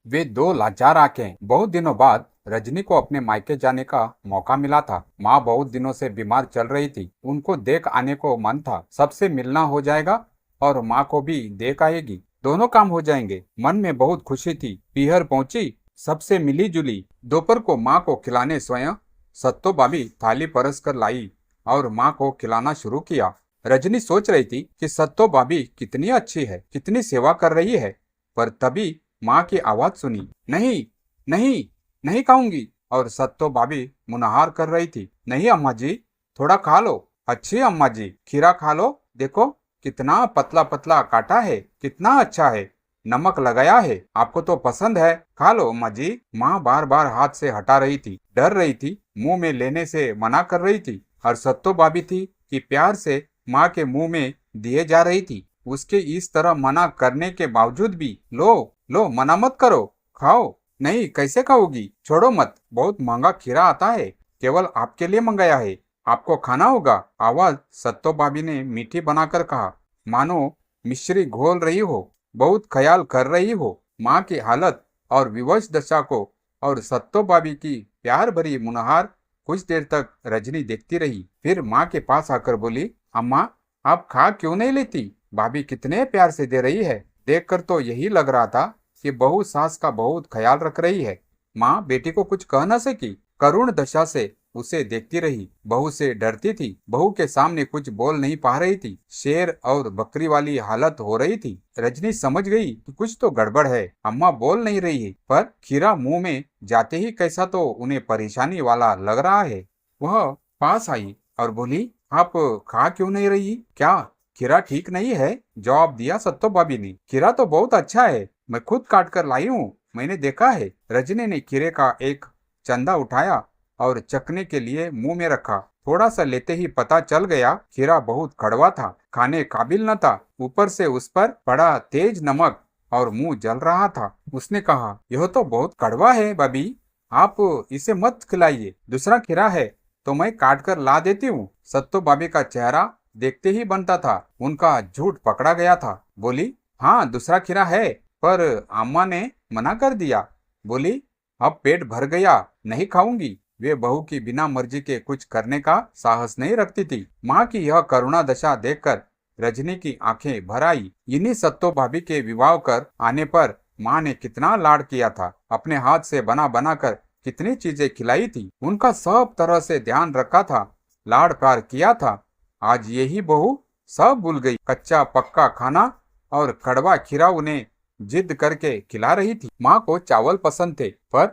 वे दो लाचार आंखें। बहुत दिनों बाद रजनी को अपने मायके जाने का मौका मिला था। माँ बहुत दिनों से बीमार चल रही थी। उनको देख आने को मन था। सबसे मिलना हो जाएगा और माँ को भी देख आएगी। दोनों काम हो जाएंगे। मन में बहुत खुशी थी। पीहर पहुंची, सबसे मिली जुली। दोपहर को माँ को खिलाने स्वयं सत्तो भाभी थाली परस कर लाई और माँ को खिलाना शुरू किया। रजनी सोच रही थी कि सत्तो भाभी कितनी अच्छी है, कितनी सेवा कर रही है। पर तभी माँ की आवाज सुनी, नहीं नहीं, नहीं खाऊंगी। और सत्तो भाभी मुनहार कर रही थी। नहीं अम्मा जी, थोड़ा खा लो। अच्छी अम्मा जी, खीरा खा लो। देखो कितना पतला पतला काटा है, कितना अच्छा है। नमक लगाया है, आपको तो पसंद है। खा लो अम्मा जी। माँ बार बार हाथ से हटा रही थी, डर रही थी, मुंह में लेने से मना कर रही थी। और सत्तो भाभी थी कि प्यार से माँ के मुंह में दिए जा रही थी। उसके इस तरह मना करने के बावजूद भी, लो लो, मना मत करो, खाओ। नहीं, कैसे खाओगी, छोड़ो मत, बहुत महंगा खीरा आता है, केवल आपके लिए मंगाया है, आपको खाना होगा। आवाज सत्तो भाभी ने मीठी बनाकर कहा, मानो मिश्री घोल रही हो, बहुत ख्याल कर रही हो माँ की हालत और विवश दशा को। और सत्तो भाभी की प्यार भरी मुनहार कुछ देर तक रजनी देखती रही। फिर माँ के पास आकर बोली, अम्मा, आप खा क्यों नहीं लेती? भाभी कितने प्यार से दे रही है। देखकर तो यही लग रहा था कि बहू सास का बहुत ख्याल रख रही है। माँ बेटी को कुछ कह न सकी। करुण दशा से उसे देखती रही। बहू से डरती थी। बहू के सामने कुछ बोल नहीं पा रही थी। शेर और बकरी वाली हालत हो रही थी। रजनी समझ गई कि कुछ तो गड़बड़ है। अम्मा बोल नहीं रही है, पर खीरा मुंह में जाते ही कैसा तो उन्हें परेशानी वाला लग रहा है। वह पास आई और बोली, आप खा क्यों नहीं रही? क्या खीरा ठीक नहीं है? जवाब दिया सत्तो भाभी ने। खीरा तो बहुत अच्छा है, मैं खुद काट कर लाई हूँ, मैंने देखा है। रजनी ने खीरे का एक चंदा उठाया और चखने के लिए मुंह में रखा। थोड़ा सा लेते ही पता चल गया, खीरा बहुत कड़वा था, खाने काबिल न था। ऊपर से उस पर पड़ा तेज नमक और मुंह जल रहा था। उसने कहा, यह तो बहुत कड़वा है भाभी, आप इसे मत खिलाइए। दूसरा खीरा है तो मैं काट कर ला देती हूँ। सत्तो भाभी का चेहरा देखते ही बनता था, उनका झूठ पकड़ा गया था। बोली, हाँ दूसरा खीरा है, पर अम्मा ने मना कर दिया। बोली, अब पेट भर गया, नहीं खाऊंगी। वे बहू की बिना मर्जी के कुछ करने का साहस नहीं रखती थी। माँ की यह करुणा दशा देखकर रजनी की आंखें भर आई। इन्हीं सत्तो भाभी के विवाह कर आने पर माँ ने कितना लाड किया था। अपने हाथ से बना बना कर कितनी चीजें खिलाई थी। उनका सब तरह से ध्यान रखा था, लाड प्यार किया था। आज यही बहू सब भूल गई। कच्चा पक्का खाना और कड़वा खीरा उन्हें जिद करके खिला रही थी। माँ को चावल पसंद थे, पर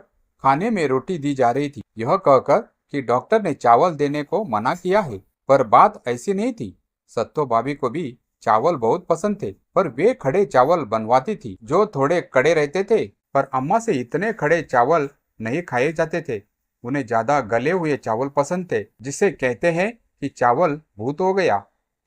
खाने में रोटी दी जा रही थी, यह कहकर कि डॉक्टर ने चावल देने को मना किया है। पर बात ऐसी नहीं थी। सत्तो भाभी को भी चावल बहुत पसंद थे, पर वे खड़े चावल बनवाती थी, जो थोड़े कड़े रहते थे। पर अम्मा से इतने खड़े चावल नहीं खाए जाते थे। उन्हें ज्यादा गले हुए चावल पसंद थे, जिसे कहते हैं कि चावल भूत हो गया।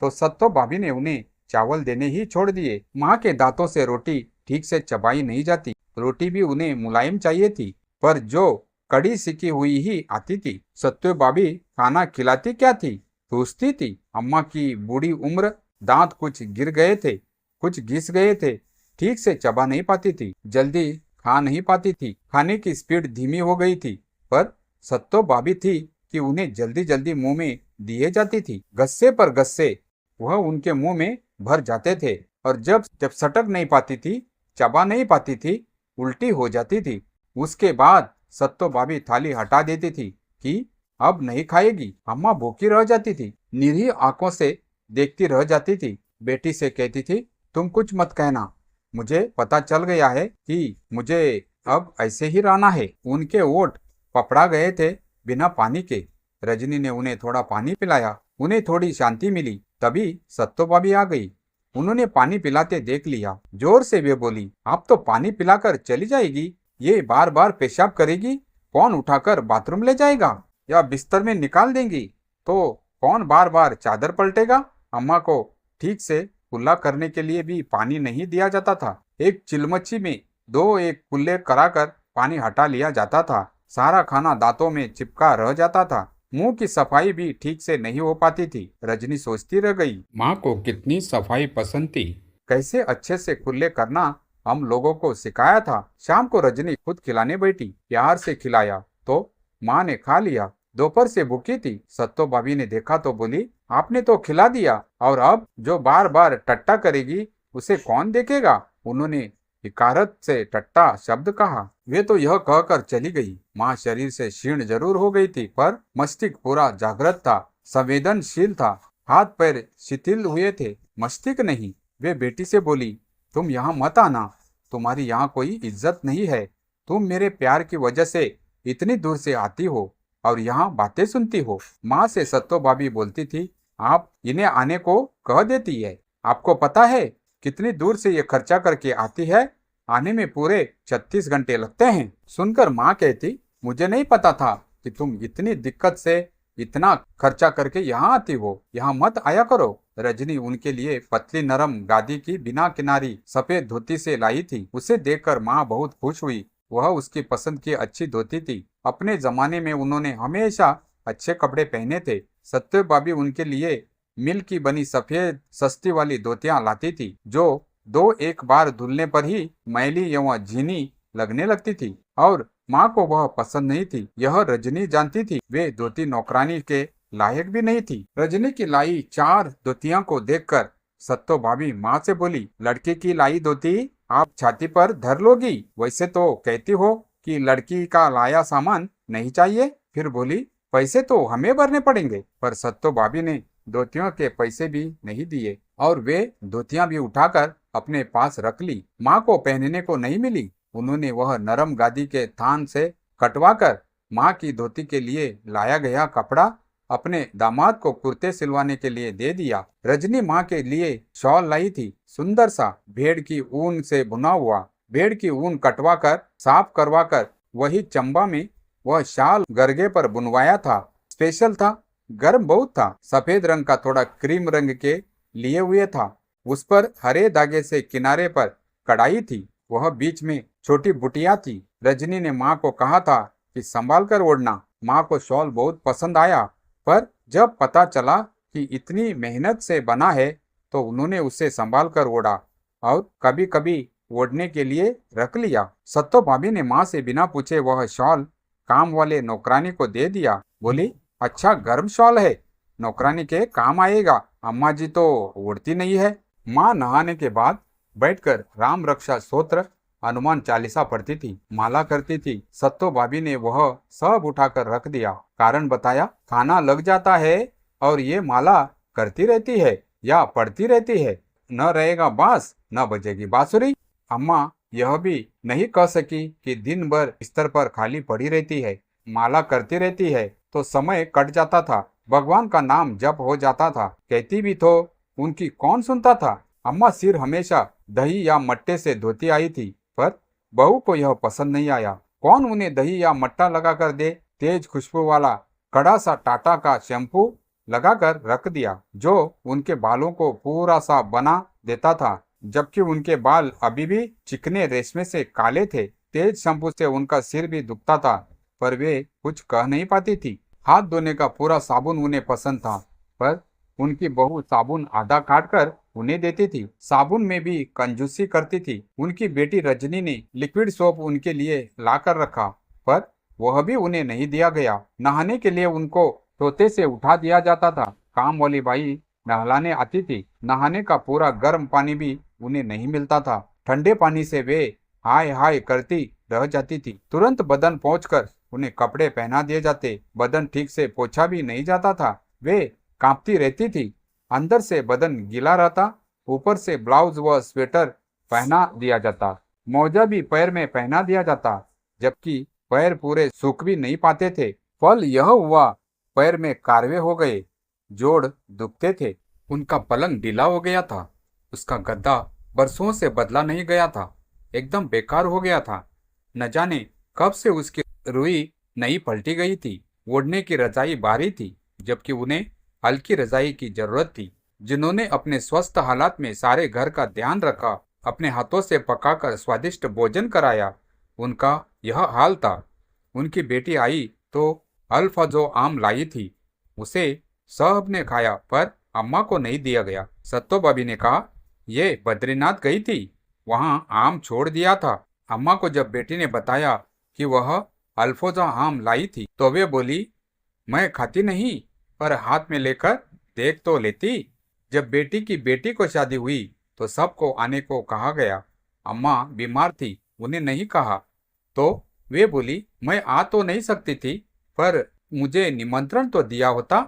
तो सत्तो भाभी ने उन्हें चावल देने ही छोड़ दिए। माँ के दांतों से रोटी ठीक से चबाई नहीं जाती। रोटी भी उन्हें मुलायम चाहिए थी, पर जो कड़ी सिकी हुई ही आती थी। सत्यो भाभी खाना खिलाती क्या थी, ठूसती थी। अम्मा की बूढ़ी उम्र, दांत कुछ गिर गए थे, कुछ घिस गए थे, ठीक से चबा नहीं पाती थी, जल्दी खा नहीं पाती थी, खाने की स्पीड धीमी हो गई थी। पर सत्तो भाभी थी कि उन्हें जल्दी जल्दी मुंह में दिए जाती थी। गस्से पर गस्से वह उनके मुंह में भर जाते थे, और जब जब सटक नहीं पाती थी, चबा नहीं पाती थी, उल्टी हो जाती थी। उसके बाद सत्तो भाभी थाली हटा देती थी कि अब नहीं खाएगी। अम्मा भूखी रह जाती थी, निरीह आंखों से देखती रह जाती थी। बेटी से कहती थी, तुम कुछ मत कहना, मुझे पता चल गया है कि मुझे अब ऐसे ही रहना है। उनके ओठ पपड़ा गए थे बिना पानी के। रजनी ने उन्हें थोड़ा पानी पिलाया, उन्हें थोड़ी शांति मिली। तभी सत्तो भाभी आ गई। उन्होंने पानी पिलाते देख लिया। जोर से वे बोली, आप तो पानी पिलाकर चली जाएगी, ये बार बार पेशाब करेगी, कौन उठाकर बाथरूम ले जाएगा या बिस्तर में निकाल देंगी तो कौन बार बार चादर पलटेगा? अम्मा को ठीक से कुल्ला करने के लिए भी पानी नहीं दिया जाता था। एक चिलमची में दो एक कुल्ले कराकर पानी हटा लिया जाता था। सारा खाना दांतों में चिपका रह जाता था। मुंह की सफाई भी ठीक से नहीं हो पाती थी। रजनी सोचती रह गई, माँ को कितनी सफाई पसंद थी, कैसे अच्छे से कुल्ले करना हम लोगों को सिखाया था। शाम को रजनी खुद खिलाने बैठी, प्यार से खिलाया तो माँ ने खा लिया। दोपहर से भूखी थी। सत्तो भाभी ने देखा तो बोली, आपने तो खिला दिया, और अब जो बार बार टट्टा करेगी उसे कौन देखेगा। उन्होंने हिकारत से टट्टा शब्द कहा। वे तो यह कहकर चली गई। माँ शरीर से क्षीण जरूर हो गई थी, पर मस्तिष्क पूरा जागृत था, संवेदनशील था। हाथ पैर शिथिल हुए थे, मस्तिष्क नहीं। वे बेटी से बोली, तुम यहाँ मत आना, तुम्हारी यहाँ कोई इज्जत नहीं है। तुम मेरे प्यार की वजह से इतनी दूर से आती हो और यहाँ बातें सुनती हो। माँ से सत्तो भाभी बोलती थी, आप इन्हें आने को कह देती है। आपको पता है कितनी दूर से ये खर्चा करके आती है? आने में पूरे 36 घंटे लगते हैं। सुनकर माँ कहती, मुझे नहीं पता था कि तुम इतनी दिक्कत से इतना खर्चा करके यहाँ आती हो। यहाँ मत आया करो। रजनी उनके लिए पतली नरम गादी की बिना किनारी सफेद धोती से लाई थी। उसे देखकर माँ बहुत खुश हुई। वह उसकी पसंद की अच्छी धोती थी। अपने जमाने में उन्होंने हमेशा अच्छे कपड़े पहने थे। सत्य भाभी उनके लिए मिल की बनी सफेद सस्ती वाली धोतियां लाती थी, जो दो एक बार धुलने पर ही मैली एवं झीनी लगने लगती थी, और माँ को वह पसंद नहीं थी। यह रजनी जानती थी। वे धोती नौकरानी के लायक भी नहीं थी। रजनी की लाई 4 धोतियां को देखकर सत्तो भाभी माँ से बोली, लड़के की लाई धोती आप छाती पर धर लोगी। वैसे तो कहती हो कि लड़की का लाया सामान नहीं चाहिए। फिर बोली, पैसे तो हमें भरने पड़ेंगे। पर सत्तो भाभी ने धोतियों के पैसे भी नहीं दिए और वे धोतियां भी उठाकर अपने पास रख ली। माँ को पहनने को नहीं मिली। उन्होंने वह नरम गादी के थान से कटवाकर माँ की धोती के लिए लाया गया कपड़ा अपने दामाद को कुर्ते सिलवाने के लिए दे दिया। रजनी माँ के लिए शॉल लाई थी, सुंदर सा भेड़ की ऊन से बुना हुआ। भेड़ की ऊन कटवाकर साफ करवाकर वही चंबा में वह शाल गरगे पर बुनवाया था। स्पेशल था, गर्म बहुत था। सफेद रंग का थोड़ा क्रीम रंग के लिए हुए था। उस पर हरे धागे से किनारे पर कढ़ाई थी। वह बीच में छोटी बुटिया थी। रजनी ने माँ को कहा था कि संभाल कर ओढ़ना। माँ को शॉल बहुत पसंद आया, पर जब पता चला कि इतनी मेहनत से बना है तो उन्होंने उसे संभाल कर ओढ़ा और कभी कभी ओढ़ने के लिए रख लिया। सत्तो भाभी ने माँ से बिना पूछे वह शॉल काम वाले नौकरानी को दे दिया। बोली, अच्छा गर्म शॉल है, नौकरानी के काम आएगा। अम्मा जी तो ओढ़ती नहीं है। माँ नहाने के बाद बैठकर राम रक्षा स्तोत्र हनुमान चालीसा पढ़ती थी, माला करती थी। सत्तो भाभी ने वह सब उठाकर रख दिया। कारण बताया, खाना लग जाता है और ये माला करती रहती है या पढ़ती रहती है। न रहेगा बांस न बजेगी बांसुरी। अम्मा यह भी नहीं कह सकी कि दिन भर बिस्तर पर खाली पड़ी रहती है, माला करती रहती है तो समय कट जाता था, भगवान का नाम जप हो जाता था। कहती भी तो उनकी कौन सुनता था। अम्मा सिर हमेशा दही या मट्टे से धोती आई थी, पर बहू को यह पसंद नहीं आया। कौन उन्हें दही या मट्टा लगा कर दे। तेज खुशबू वाला कड़ा सा टाटा का शैम्पू लगाकर रख दिया, जो उनके बालों को पूरा सा बना देता था, जबकि उनके बाल अभी भी चिकने रेशमे से काले थे। तेज शैम्पू से उनका सिर भी दुखता था, पर वे कुछ कह नहीं पाती थी। हाथ धोने का पूरा साबुन उन्हें पसंद था, पर उनकी बहू साबुन आधा काट कर उन्हें देती थी। साबुन में भी कंजूसी करती थी। उनकी बेटी रजनी ने लिक्विड सोप उनके लिए ला कर रखा, पर वह भी उन्हें नहीं दिया गया। नहाने के लिए उनको तोते से उठा दिया जाता था। काम वाली बाई नहलाने आती थी। नहाने का पूरा गर्म पानी भी उन्हें नहीं मिलता था। ठंडे पानी से वे हाय हाय करती रह जाती थी। तुरंत बदन पहुंचकर उन्हें कपड़े पहना दिए जाते। बदन ठीक से पोछा भी नहीं जाता था। वे कांपती रहती थी। अंदर से बदन गीला रहता, ऊपर से ब्लाउज व स्वेटर पहना दिया जाता। मोजा भी पैर में पहना दिया जाता, जबकि पैर पूरे सूख भी नहीं पाते थे। फल यह हुआ, पैर में कारवे हो गए, जोड़ दुखते थे। उनका पलंग ढीला हो गया था। उसका गद्दा बरसों से बदला नहीं गया था, एकदम बेकार हो गया था। न जाने कब से उसकी रुई नई पलटी गई थी। ओढ़ने की रजाई भारी थी, जबकि उन्हें हल्की रजाई की जरूरत थी। जिन्होंने अपने स्वस्थ हालात में सारे घर का ध्यान रखा, अपने हाथों से पकाकर स्वादिष्ट भोजन कराया, उनका यह हाल था। उनकी बेटी आई तो अल्फा जो आम लाई थी, उसे सब ने खाया, पर अम्मा को नहीं दिया गया। सत्तो भाभी ने कहा, ये बद्रीनाथ गई थी, वहाँ आम छोड़ दिया था। अम्मा को जब बेटी ने बताया कि वह अल्फोजा आम लाई थी तो वे बोली, मैं खाती नहीं, पर हाथ में लेकर देख तो लेती। जब बेटी की बेटी को शादी हुई तो सबको आने को कहा गया। अम्मा बीमार थी, उन्हें नहीं कहा तो वे बोली, मैं आ तो नहीं सकती थी, पर मुझे निमंत्रण तो दिया होता।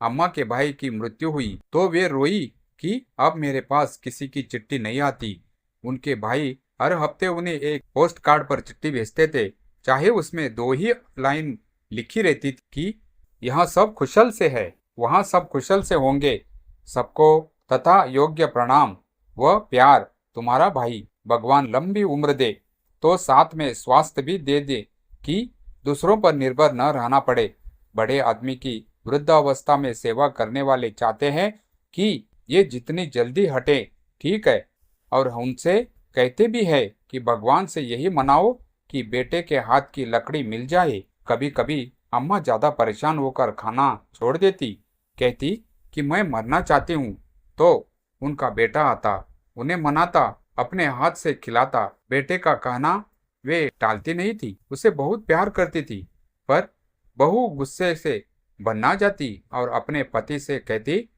अम्मा के भाई की मृत्यु हुई तो वे रोई कि अब मेरे पास किसी की चिट्ठी नहीं आती। उनके भाई हर हफ्ते उन्हें एक पोस्ट कार्ड पर चिट्ठी भेजते थे, चाहे उसमें 2 ही लाइन लिखी रहती थी कि यहाँ सब कुशल से है, वहाँ सब कुशल से होंगे, सबको तथा योग्य प्रणाम व प्यार, तुम्हारा भाई। भगवान लंबी उम्र दे तो साथ में स्वास्थ्य भी दे दे कि दूसरों पर निर्भर न रहना पड़े। बड़े आदमी की वृद्धावस्था में सेवा करने वाले चाहते हैं कि ये जितनी जल्दी हटे ठीक है, और उनसे कहते भी है कि भगवान से यही मनाओ कि बेटे के हाथ की लकड़ी मिल जाए। कभी कभी अम्मा ज्यादा परेशान होकर खाना छोड़ देती, कहती कि मैं मरना चाहती हूँ, तो उनका बेटा आता, उन्हें मनाता, अपने हाथ से खिलाता। बेटे का कहना वे टालती नहीं थी, उसे बहुत प्यार करती थी। पर बहू गुस्से से बन्ना जाती और अपने पति से कहती,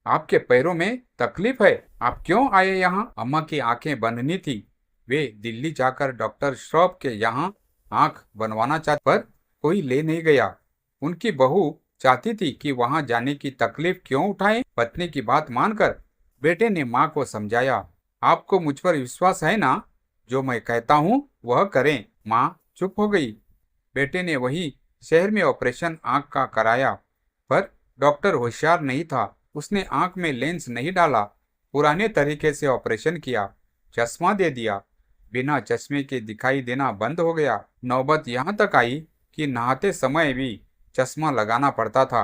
आपके पैरों में तकलीफ है, आप क्यों आए यहाँ? अम्मा की आंखें बननी थी। वे दिल्ली जाकर डॉक्टर श्रॉफ के यहाँ आंख बनवाना चाहते, पर कोई ले नहीं गया। उनकी बहू चाहती थी कि वहां जाने की तकलीफ क्यों उठाएं। पत्नी की बात मानकर बेटे ने माँ को समझाया, आपको मुझ पर विश्वास है ना? जो मैं कहता हूँ वह करें। माँ चुप हो गई। बेटे ने वही शहर में ऑपरेशन आंख का कराया, पर डॉक्टर होशियार नहीं था। उसने आंख में लेंस नहीं डाला, पुराने तरीके से ऑपरेशन किया, चश्मा दे दिया। बिना चश्मे के दिखाई देना बंद हो गया। नौबत यहाँ तक आई कि नहाते समय भी चश्मा लगाना पड़ता था।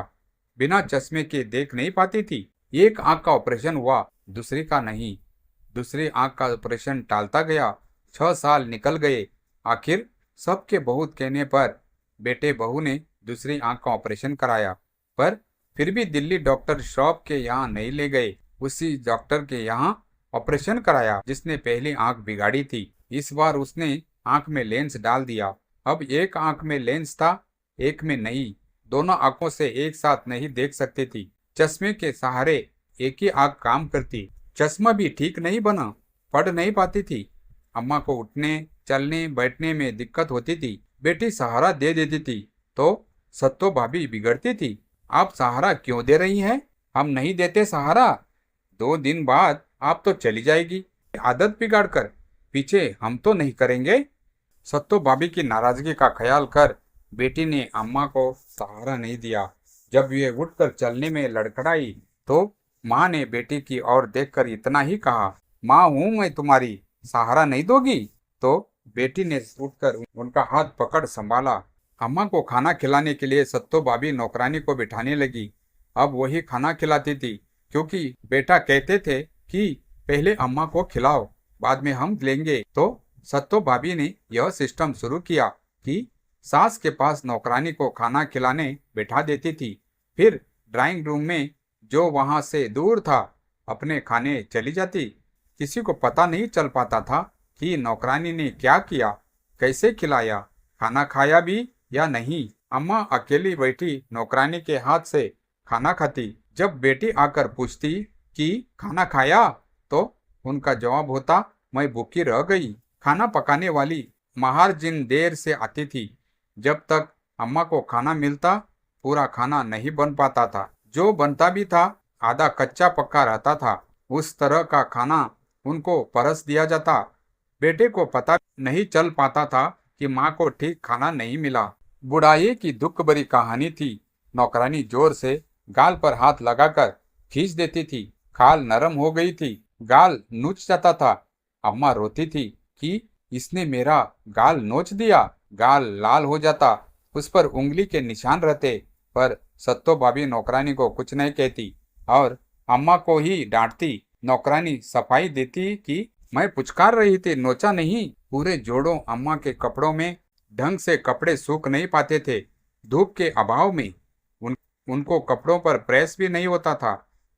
बिना चश्मे के देख नहीं पाती थी। एक आंख का ऑपरेशन हुआ, दूसरी का नहीं। दूसरी आंख का ऑपरेशन टालता गया। 6 साल निकल गए। आखिर सबके बहुत कहने पर बेटे बहू ने दूसरी आंख का ऑपरेशन कराया, पर फिर भी दिल्ली डॉक्टर श्रॉफ के यहाँ नहीं ले गए। उसी डॉक्टर के यहाँ ऑपरेशन कराया जिसने पहली आंख बिगाड़ी थी। इस बार उसने आंख में लेंस डाल दिया। अब एक आंख में लेंस था, एक में नहीं। दोनों आंखों से एक साथ नहीं देख सकती थी। चश्मे के सहारे एक ही आंख काम करती। चश्मा भी ठीक नहीं बना, पढ़ नहीं पाती थी। अम्मा को उठने चलने बैठने में दिक्कत होती थी। बेटी सहारा दे देती थी तो सत्तो भाभी बिगड़ती थी। आप सहारा क्यों दे रही हैं? हम नहीं देते सहारा। 2 दिन बाद आप तो चली जाएगी, आदत बिगाड़ कर। पीछे हम तो नहीं करेंगे। सत्तो भाभी की नाराजगी का ख्याल कर बेटी ने अम्मा को सहारा नहीं दिया। जब वे उठकर चलने में लड़खड़ाई तो माँ ने बेटी की ओर देखकर इतना ही कहा, माँ हूँ मैं तुम्हारी, सहारा नहीं दोगी? तो बेटी ने उठकर उनका हाथ पकड़ संभाला। अम्मा को खाना खिलाने के लिए सत्तो भाभी नौकरानी को बिठाने लगी। अब वही खाना खिलाती थी, क्योंकि बेटा कहते थे कि पहले अम्मा को खिलाओ, बाद में हम लेंगे। तो सत्तो भाभी ने यह सिस्टम शुरू किया कि सास के पास नौकरानी को खाना खिलाने बिठा देती थी, फिर ड्राइंग रूम में जो वहां से दूर था अपने खाने चली जाती। किसी को पता नहीं चल पाता था कि नौकरानी ने क्या किया, कैसे खिलाया, खाना खाया भी या नहीं। अम्मा अकेली बैठी नौकरानी के हाथ से खाना खाती। जब बेटी आकर पूछती कि खाना खाया, तो उनका जवाब होता, मैं भूखी रह गई। खाना पकाने वाली महारजिन देर से आती थी। जब तक अम्मा को खाना मिलता पूरा खाना नहीं बन पाता था। जो बनता भी था आधा कच्चा पक्का रहता था। उस तरह का खाना उनको परस दिया जाता। बेटे को पता नहीं चल पाता था कि माँ को ठीक खाना नहीं मिला। बुढ़ाई की दुख भरी कहानी थी। नौकरानी जोर से गाल पर हाथ लगाकर खींच देती थी। खाल नरम हो गई थी, गाल नोच जाता था। अम्मा रोती थी कि इसने मेरा गाल नोच दिया। गाल लाल हो जाता, उस पर उंगली के निशान रहते, पर सत्तो भाभी नौकरानी को कुछ नहीं कहती और अम्मा को ही डांटती। नौकरानी सफाई देती कि मैं पुचकार रही थी, नोचा नहीं। पूरे जोड़ों अम्मा के कपड़ों में ढंग से कपड़े सूख नहीं पाते थे। धूप के अभाव में उनको कपड़ों पर प्रेस भी नहीं होता था,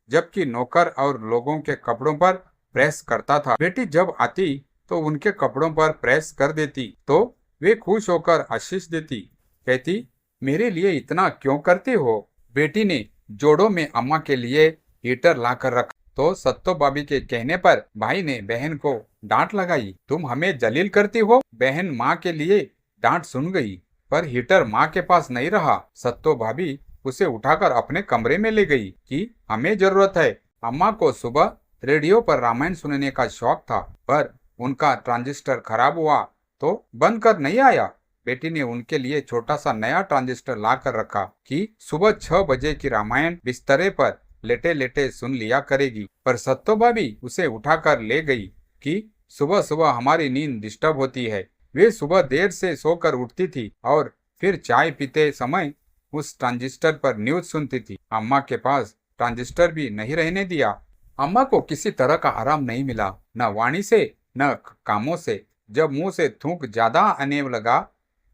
जबकि नौकर और लोगों के कपड़ों पर प्रेस करता था। बेटी जब आती तो उनके कपड़ों पर प्रेस कर देती तो वे खुश होकर आशीष देती। कहती, मेरे लिए इतना क्यों करती हो। बेटी ने जोड़ों में अम्मा के लिए हीटर लाकर रखा तो सत्तो भाभी के कहने पर भाई ने बहन को डांट लगाई। तुम हमें जलील करती हो। बहन माँ के लिए डांट सुन गई, पर हीटर माँ के पास नहीं रहा। सत्तो भाभी उसे उठाकर अपने कमरे में ले गई कि हमें जरूरत है। अम्मा को सुबह रेडियो पर रामायण सुनने का शौक था, पर उनका ट्रांजिस्टर खराब हुआ तो बंद कर नहीं आया। बेटी ने उनके लिए छोटा सा नया ट्रांजिस्टर ला कर रखा कि सुबह 6 बजे की रामायण बिस्तरे पर लेटे लेटे सुन लिया करेगी। पर सत्तो भाभी उसे उठाकर ले गई कि सुबह सुबह हमारी नींद डिस्टर्ब होती है। वे सुबह देर से सोकर उठती थी और फिर चाय पीते समय उस ट्रांजिस्टर पर न्यूज सुनती थी। अम्मा के पास ट्रांजिस्टर भी नहीं रहने दिया। अम्मा को किसी तरह का आराम नहीं मिला, न वाणी से न कामों से। जब मुंह से थूक ज्यादा आने लगा,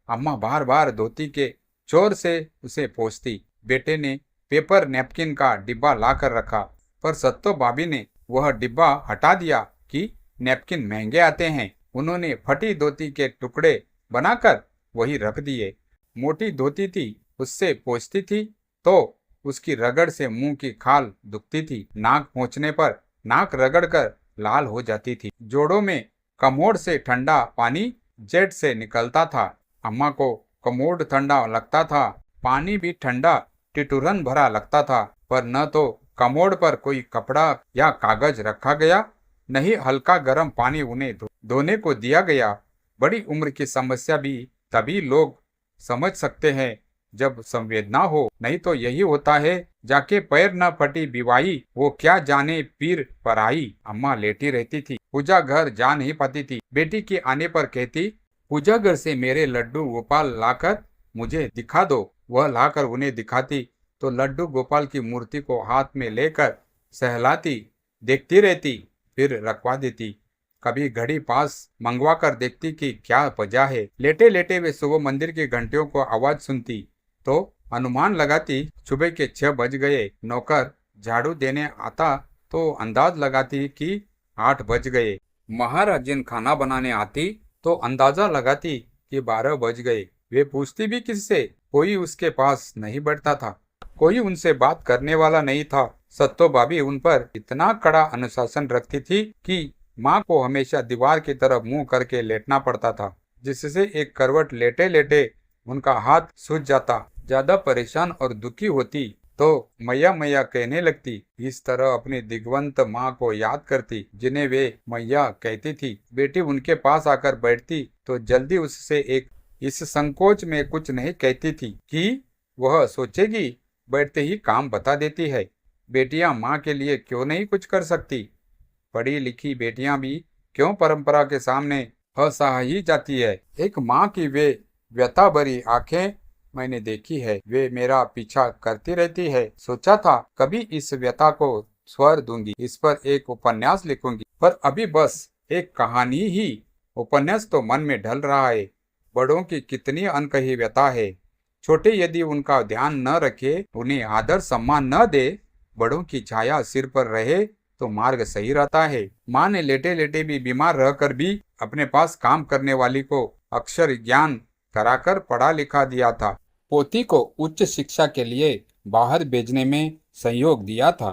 अम्मा बार बार धोती के चोर से उसे पोंछती। बेटे ने पेपर नैपकिन का डिब्बा ला कर रखा, पर सत्तो भाभी ने वह डिब्बा हटा दिया कि नैपकिन महंगे आते हैं। उन्होंने फटी धोती के टुकड़े बनाकर वही रख दिए। मोटी धोती थी, उससे पोंछती थी तो उसकी रगड़ से मुंह की खाल दुखती थी। नाक पोंछने पर नाक रगड़कर लाल हो जाती थी। जोड़ों में कमोड से ठंडा पानी जेट से निकलता था। अम्मा को कमोड ठंडा लगता था, पानी भी ठंडा टिटुरन भरा लगता था, पर न तो कमोड पर कोई कपड़ा या कागज रखा गया, न ही हल्का गर्म पानी उन्हें धोने को दिया गया। बड़ी उम्र की समस्या भी तभी लोग समझ सकते हैं जब संवेदना हो, नहीं तो यही होता है जाके पैर न फटी बिवाई, वो क्या जाने पीर पर आई। अम्मा लेटी रहती थी, पूजा घर जा नहीं पाती थी। बेटी के आने पर कहती, पूजा घर से मेरे लड्डू गोपाल लाकर मुझे दिखा दो। वह लाकर उन्हें दिखाती तो लड्डू गोपाल की मूर्ति को हाथ में लेकर सहलाती, देखती रहती, फिर रखवा देती। कभी घड़ी पास मंगवा कर देखती कि क्या वजह है। लेटे लेटे वे सुबह मंदिर की घंटियों को आवाज सुनती तो अनुमान लगाती सुबह के 6 बज गए। नौकर झाड़ू देने आता तो अंदाज लगाती कि 8 बज गए। महाराजन खाना बनाने आती तो अंदाजा लगाती कि 12 बज गए। वे पूछती भी किससे, कोई उसके पास नहीं बैठता था, कोई उनसे बात करने वाला नहीं था। सत्तो भाभी उन पर इतना कड़ा अनुशासन रखती थी कि माँ को हमेशा दीवार की तरफ मुंह करके लेटना पड़ता था, जिससे एक करवट लेटे लेटे उनका हाथ सूज जाता। ज्यादा परेशान और दुखी होती तो मैया मैया कहने लगती। इस तरह अपनी दिग्वंत माँ को याद करती, जिन्हें वे मैया कहती थी। बेटी उनके पास आकर बैठती तो जल्दी उससे एक इस संकोच में कुछ नहीं कहती थी कि वह सोचेगी, बैठते ही काम बता देती है। बेटियां माँ के लिए क्यों नहीं कुछ कर सकती। पढ़ी लिखी बेटियां भी क्यों परंपरा के सामने असहाय जाती है। एक माँ की वे व्यथा भरी आंखें मैंने देखी है, वे मेरा पीछा करती रहती है। सोचा था कभी इस व्यथा को स्वर दूंगी, इस पर एक उपन्यास लिखूंगी, पर अभी बस एक कहानी ही। उपन्यास तो मन में ढल रहा है। बड़ों की कितनी अनकही व्यथा है। छोटे यदि उनका ध्यान न रखे, उन्हें आदर सम्मान न दे, बड़ों की छाया सिर पर रहे तो मार्ग सही रहता है। माँ ने लेटे लेटे भी बीमार रहकर भी अपने पास काम करने वाली को अक्षर ज्ञान कराकर पढ़ा लिखा दिया था। पोती को उच्च शिक्षा के लिए बाहर भेजने में सहयोग दिया था।